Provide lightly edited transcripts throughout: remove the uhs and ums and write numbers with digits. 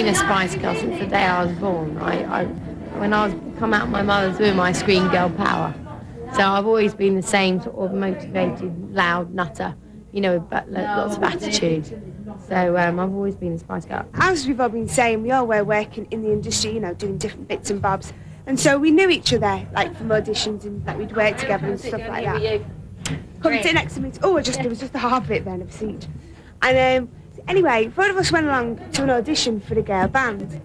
been a Spice Girl since the day I was born. When I come out of my mother's womb, I screamed girl power. So I've always been the same sort of motivated, loud nutter, you know, but lots of attitude. So I've always been a Spice Girl. As we've all been saying, we all were working in the industry, you know, doing different bits and bobs. And so we knew each other, like, from auditions, and like, we'd work together and stuff like that. Come sit next to me. Oh, there was just a hard bit then of a seat. And anyway, four of us went along to an audition for the girl band.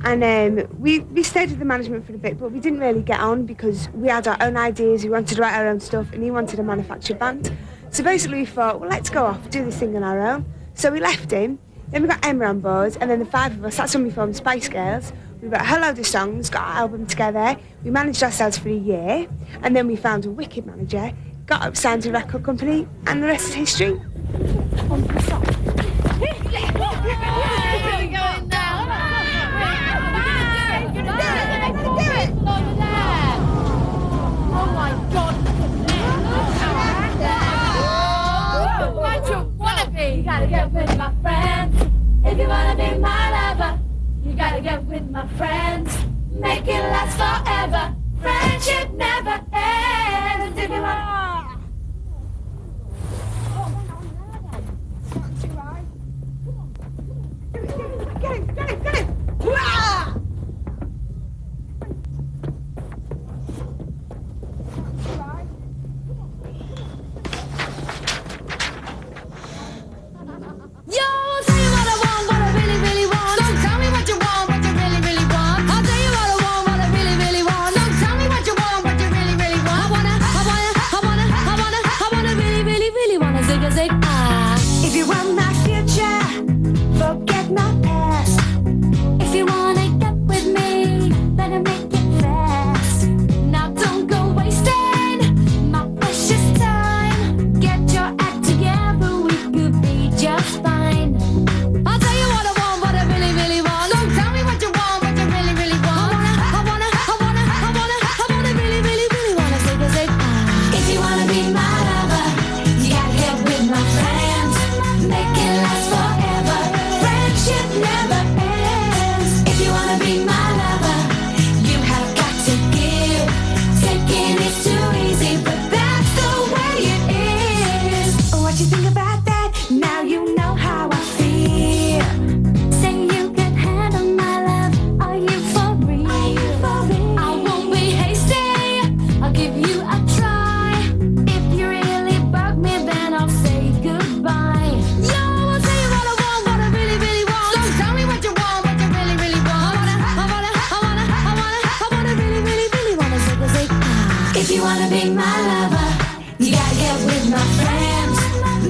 And we stayed with the management for a bit, but we didn't really get on because we had our own ideas, we wanted to write our own stuff, and he wanted a manufactured band. So basically we thought, well, let's go off, do this thing on our own. So we left him, then we got Emma on board, and then the five of us, that's when we formed Spice Girls. We wrote a whole load of songs, got our album together, we managed ourselves for a year, and then we found a wicked manager, got up, signed to a record company, and the rest is history. You gotta get with my friends. If you wanna be my lover, you gotta get with my friends. Make it last forever. Friendship never ends. If you want. Get it! Wah! If you want my future, forget my past. If you wanna get with me, better make it fast. Now don't go wasting my precious time. Get your act together, we could be just fine. I'll tell you what I want, what I really, really want. Don't tell me what you want, what you really, really want. I wanna really, really, really wanna say ah. If you wanna be my lover, you gotta get with my friends. Make it last forever. Friendship never ends. If you wanna be my lover, you have got to give. Taking is too easy, but that's the way it is. What you think about that? Now you know how I feel. Say you can handle my love. Are you for real? I won't be hasty. I'll give you a try. If you really bug me, then I'll say goodbye. Yo, I'll tell you what I want, what I really, really want. Don't tell me what you want, what you really, really want. I wanna really, really, really wanna say ah. If you wanna be my lover, you gotta get with my friends.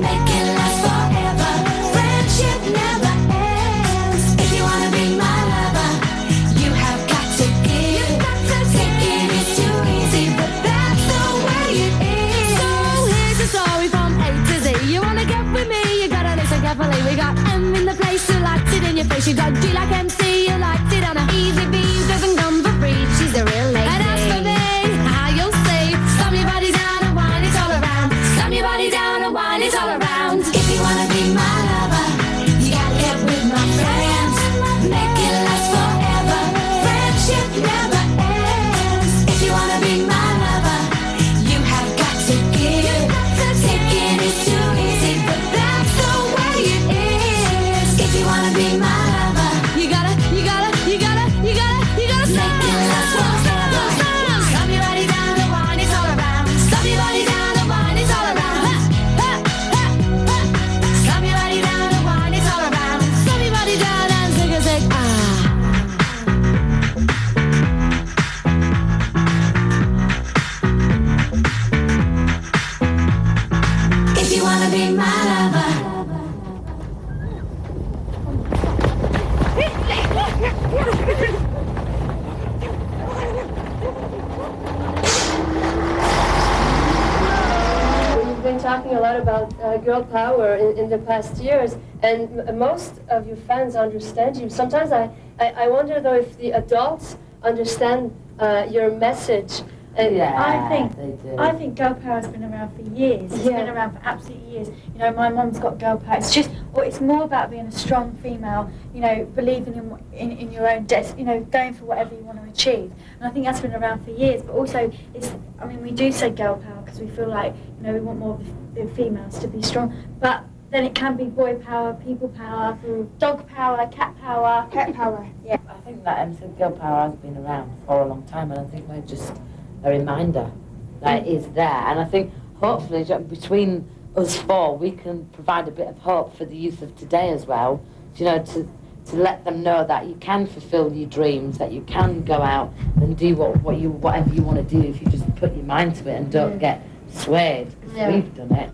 Make it last forever. Friendship never ends. If you wanna be my lover, you have got to give. Taking is too easy, but that's the way it is. So here's the story from A to Z. You wanna get with me, you gotta listen carefully. We got M in the place who likes it in your face. You got G like MC, you liked it on a easy B. Doesn't come for free, she's a real lady. And as for me, how you'll say, slam your body down and wine it all around. Slam your body down and wine it all around. If you wanna be my lover, you gotta get with my friends. Make it last forever. Friendship never ends. If you wanna be my lover, you have got to give. Taking is too easy, but that's the way it is. If you wanna be my lover, you gotta make it last forever. Slam your body down and wine it all around. Slam your body down and wine it all around. Slam your body down and wine it all around. Slam your body down and zig ah. If you wanna be my lover. You've been talking a lot about girl power in the past years, and most of your fans understand you. Sometimes I wonder, though, if the adults understand your message. I think girl power has been around for years. It's been around for absolutely years. You know, my mum's got girl power. It's more about being a strong female. You know, believing in your own you know, going for whatever you want to achieve. And I think that's been around for years. But also, I mean, we do say girl power because we feel like, you know, we want more of the females to be strong. But then it can be boy power, people power, dog power, cat power. Pet power. Yeah. I think that girl power has been around for a long time, and I think we're just a reminder that it is there. And I think hopefully between us four we can provide a bit of hope for the youth of today as well, you know, to let them know that you can fulfill your dreams, that you can go out and do whatever you want to do if you just put your mind to it and don't get swayed, because we've done it.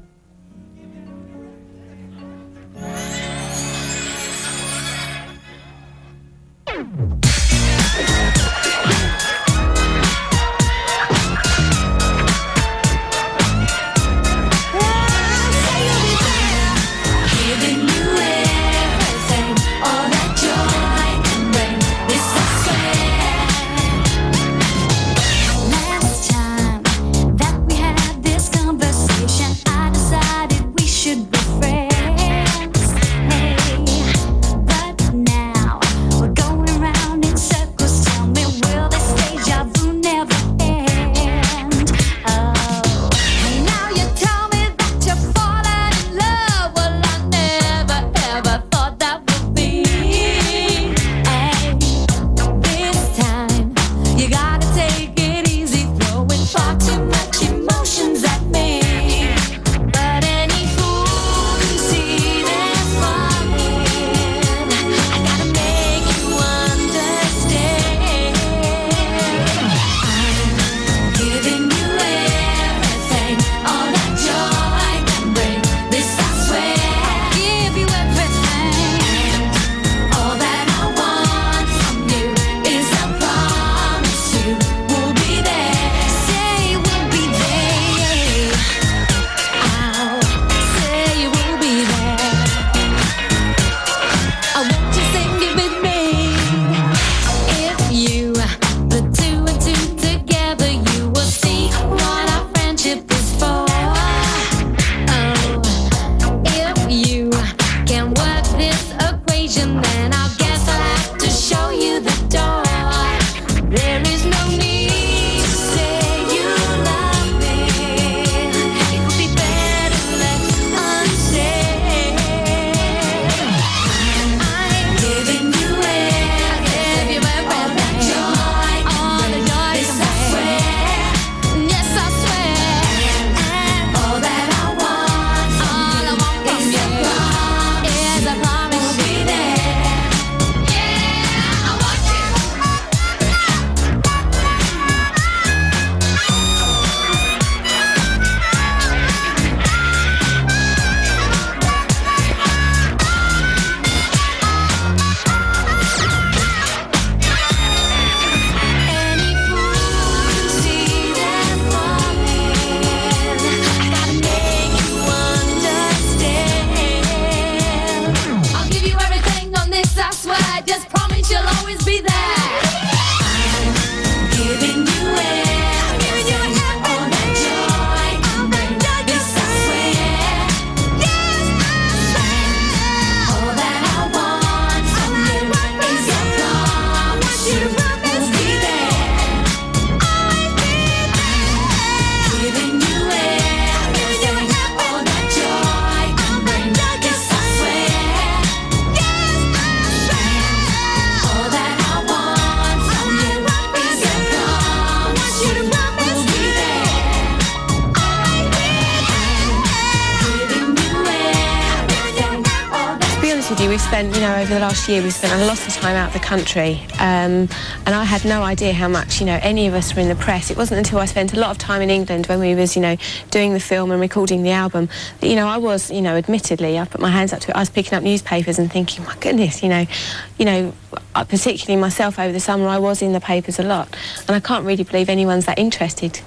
We've spent, you know, over the last year, we've spent a lot of time out of the country, and I had no idea how much, you know, any of us were in the press. It wasn't until I spent a lot of time in England when we was, you know, doing the film and recording the album that, you know, I was, you know, admittedly, I put my hands up to it. I was picking up newspapers and thinking, my goodness, you know, particularly myself over the summer, I was in the papers a lot, and I can't really believe anyone's that interested.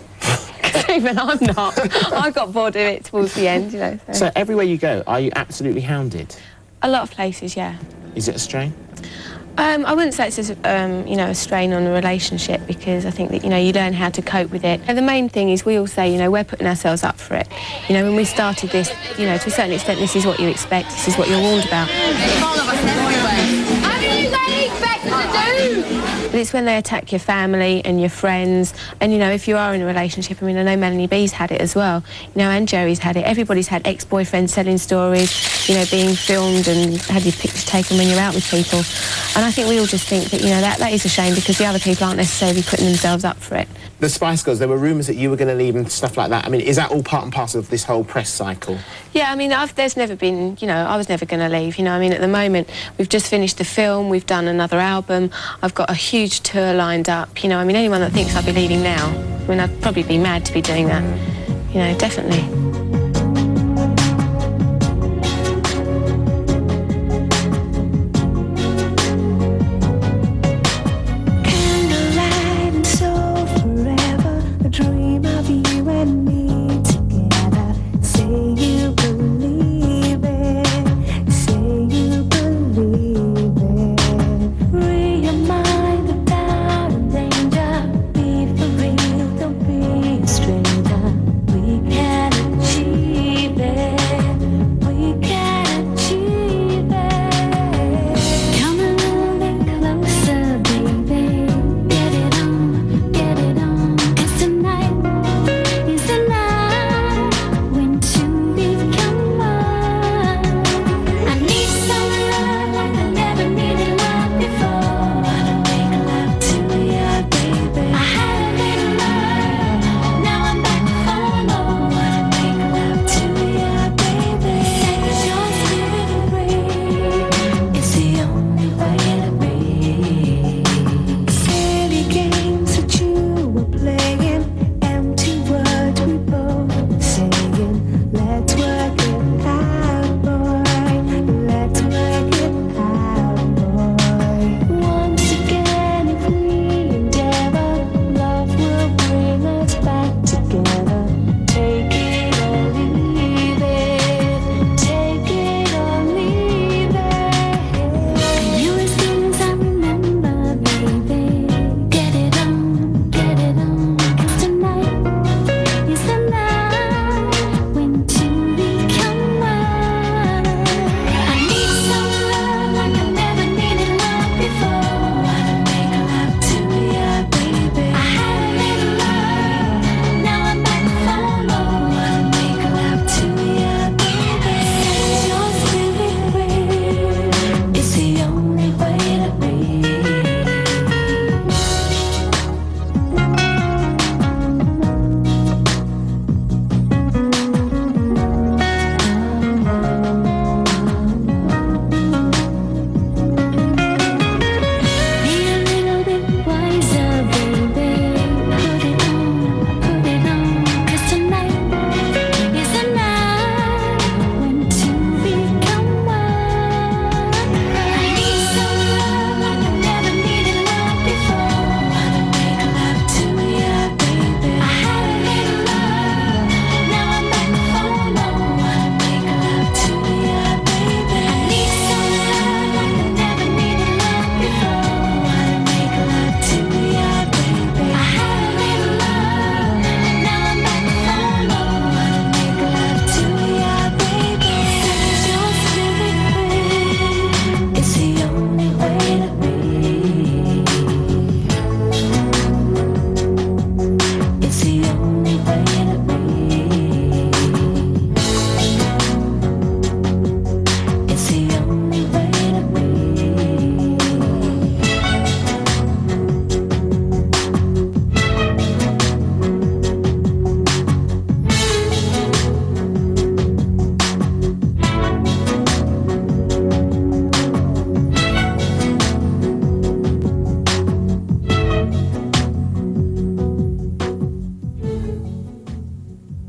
Even I'm not. I got bored of it towards the end, you know. So everywhere you go, are you absolutely hounded? A lot of places, yeah. Is it a strain? I wouldn't say it's a strain on a relationship, because I think that, you learn how to cope with it. And the main thing is we all say, we're putting ourselves up for it. When we started this, to a certain extent, this is what you expect, this is what you're warned about. How do you expect to do? But it's when they attack your family and your friends, and if you are in a relationship, I know Melanie B's had it as well, and Jerry's had it. Everybody's had ex-boyfriends selling stories, being filmed and had your pictures taken when you're out with people. And I think we all just think that, that is a shame, because the other people aren't necessarily putting themselves up for it. The Spice Girls, there were rumours that you were going to leave and stuff like that. Is that all part and parcel of this whole press cycle? Yeah, there's never been, I was never going to leave, at the moment, we've just finished the film, we've done another album, I've got a huge tour lined up, anyone that thinks I'll be leaving now, I'd probably be mad to be doing that, definitely.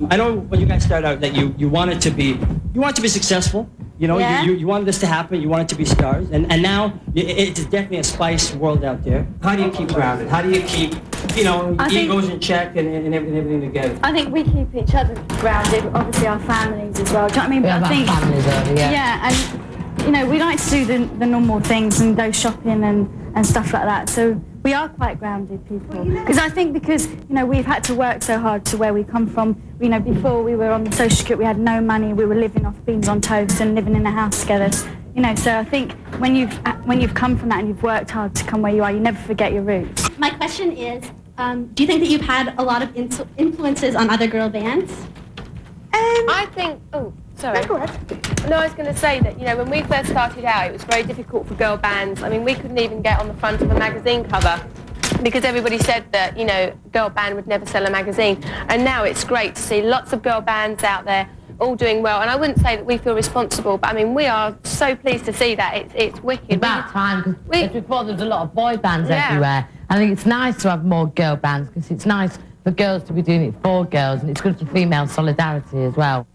I know when you guys started out that you wanted to be successful. You know, Yeah. you wanted this to happen. You wanted to be stars, and now it's definitely a spice world out there. How do you keep grounded? How do you keep, egos in check and everything together? I think we keep each other grounded, obviously our families as well. Do you know what I mean? We But have I think, our families over, yeah. yeah, and you know, we like to do the normal things and go shopping and stuff like that. So we are quite grounded people. Because I think because, you know, we've had to work so hard to where we come from. You know, before we were on the social security, we had no money. We were living off beans on toast and living in a house together. You know, so I think when you've come from that and you've worked hard to come where you are, you never forget your roots. My question is, do you think that you've had a lot of influences on other girl bands? I think, oh, sorry. No, go ahead. No, I was going to say that, you know, when we first started out, it was very difficult for girl bands. I mean, we couldn't even get on the front of a magazine cover because everybody said that, you know, girl band would never sell a magazine. And now it's great to see lots of girl bands out there all doing well. And I wouldn't say that we feel responsible, but I mean, we are so pleased to see that. It's wicked. It's about time, because before there was a lot of boy bands everywhere. I think it's nice to have more girl bands, because it's nice for girls to be doing it for girls, and it's good for female solidarity as well.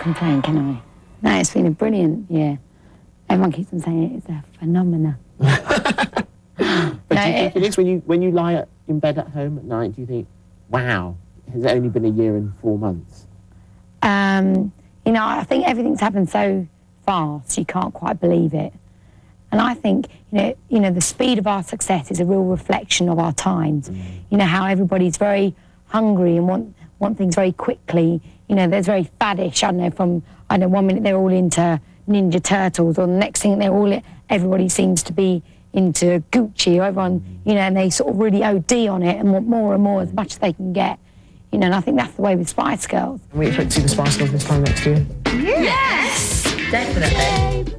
complain, can I? No, it's been a brilliant year. Everyone keeps on saying it's a phenomenon. But do you think it is when you lie in bed at home at night? Do you think, wow, has it only been a year and 4 months? You know, I think everything's happened so fast you can't quite believe it. And I think, you know, the speed of our success is a real reflection of our times. You know, how everybody's very hungry and want things very quickly. you know, there's very faddish, I don't know, from, I don't know, 1 minute they're all into Ninja Turtles, or the next thing everybody seems to be into Gucci, or everyone, you know, and they sort of really OD on it and want more and more as much as they can get. You know, and I think that's the way with Spice Girls. Can we expect to see the Spice Girls this time next year? Yes, definitely.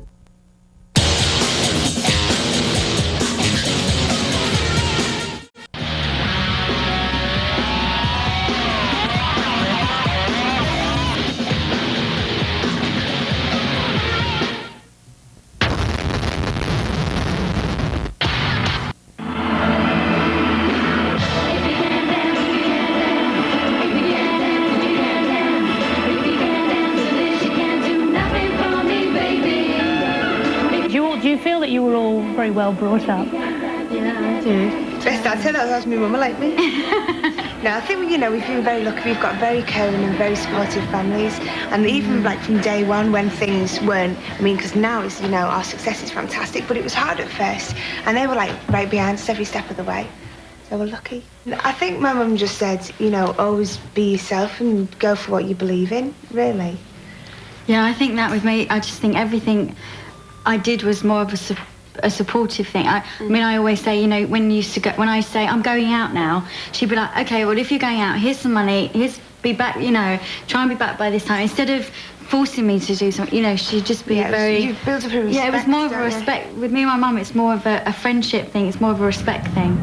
Do you feel that you were all very well brought up? Yeah, I do. Best I'd say that was my mum like me. No, I think, you know, we feel very lucky. We've got very caring and very supportive families. And even, like, from day one when things weren't, I mean, because now, it's, you know, our success is fantastic, but it was hard at first. And they were, like, right behind us every step of the way. So we're lucky. I think my mum just said, you know, always be yourself and go for what you believe in, really. Yeah, I think that with me, I just think everything I did was more of a supportive thing. I mean, I always say, you know, when I say I'm going out now, she'd be like, okay, well, if you're going out, here's some money, be back, you know, try and be back by this time. Instead of forcing me to do something, you know, she'd just be very... You built up a respect. Yeah, it was more of a respect. With me and my mum, it's more of a friendship thing. It's more of a respect thing.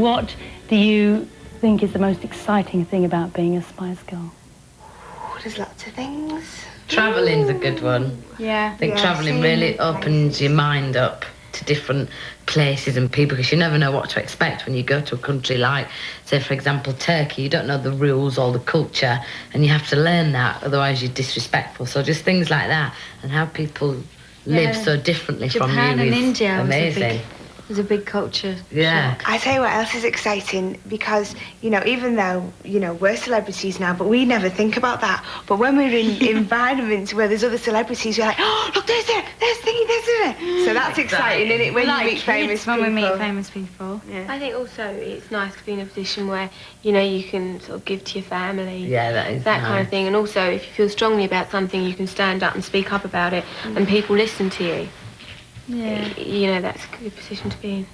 What do you think is the most exciting thing about being a Spice Girl? There's lots of things. Travelling's a good one. Yeah. I think travelling really opens your mind up to different places and people, because you never know what to expect when you go to a country like, say, for example, Turkey. You don't know the rules or the culture, and you have to learn that, otherwise you're disrespectful. So just things like that, and how people live so differently from you Japan and is India amazing. There's a big culture shock. I tell you what else is exciting, because, you know, even though, you know, we're celebrities now, but we never think about that. But when we're in environments where there's other celebrities, we're like, oh, look, there's thingy, there's it. So that's exciting, isn't it, when you meet famous people? When we meet famous people. Yeah. I think also it's nice to be in a position where, you know, you can sort of give to your family. Yeah, that is that nice. kind of thing. And also, if you feel strongly about something, you can stand up and speak up about it, and people listen to you. Yeah. You know, that's a good position to be in.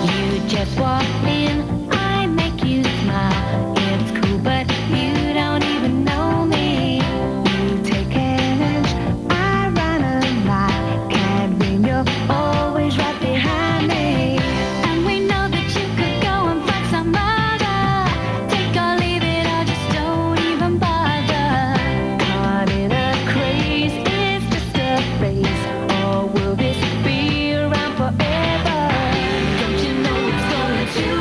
You just walk in, I make you smile. It's cool, but you don't even know me. You take an inch, I run a mile. Can't win, you're always right behind me. And we know that you could go and find some other. Take or leave it, or just don't even bother. Caught in a craze, it's just a phase. Or will this be around forever? Don't you know it's going to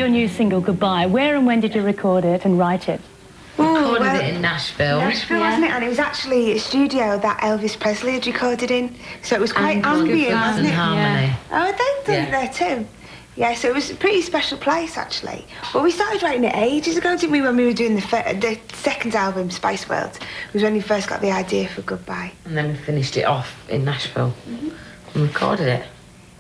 your new single, Goodbye, where and when did you record it and write it? Recorded it in Nashville. Nashville, wasn't it? And it was actually a studio that Elvis Presley had recorded in. So it was quite ambient, wasn't it? Harmony. Oh, they've done it there too. Yeah, so it was a pretty special place, actually. But we started writing it ages ago, didn't we, when we were doing the second album, Spice World. It was when we first got the idea for Goodbye. And then we finished it off in Nashville and recorded it.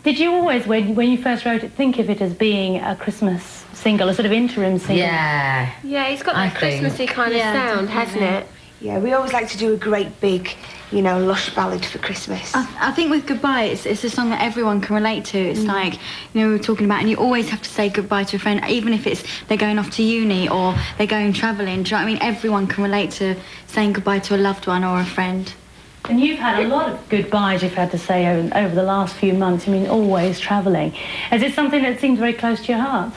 Did you always, when you first wrote it, think of it as being a Christmas single, a sort of interim single? Yeah. Yeah, it's got that Christmassy kind of sound, hasn't it? Yeah, we always like to do a great big, you know, lush ballad for Christmas. I think with Goodbye, it's a song that everyone can relate to. It's like, you know, we were talking about, and you always have to say goodbye to a friend, even if it's they're going off to uni or they're going travelling. Do you know what I mean? Everyone can relate to saying goodbye to a loved one or a friend. And you've had a lot of goodbyes you've had to say over the last few months. I mean, always travelling. Is it something that seems very close to your heart?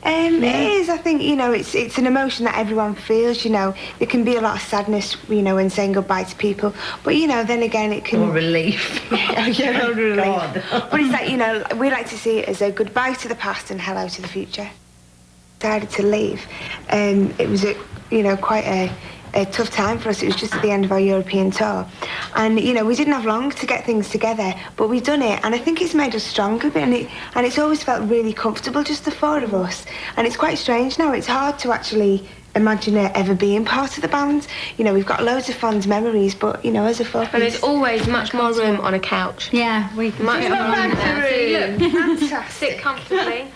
It is. I think, you know, it's an emotion that everyone feels, you know. There can be a lot of sadness, you know, when saying goodbye to people. But, you know, then again, it can... Or relief. Yeah, or relief. God. But it's like, you know, we like to see it as a goodbye to the past and hello to the future. Decided to leave. It was, you know, quite a tough time for us. It was just at the end of our European tour. And, you know, we didn't have long to get things together, but we've done it, and I think it's made us stronger, and it's always felt really comfortable, just the four of us. And it's quite strange now. It's hard to actually imagine it ever being part of the band. You know, we've got loads of fond memories, but, you know, as a four-piece... And there's always much more room on a couch. Yeah, we can Much more room. Fantastic. Sit comfortably.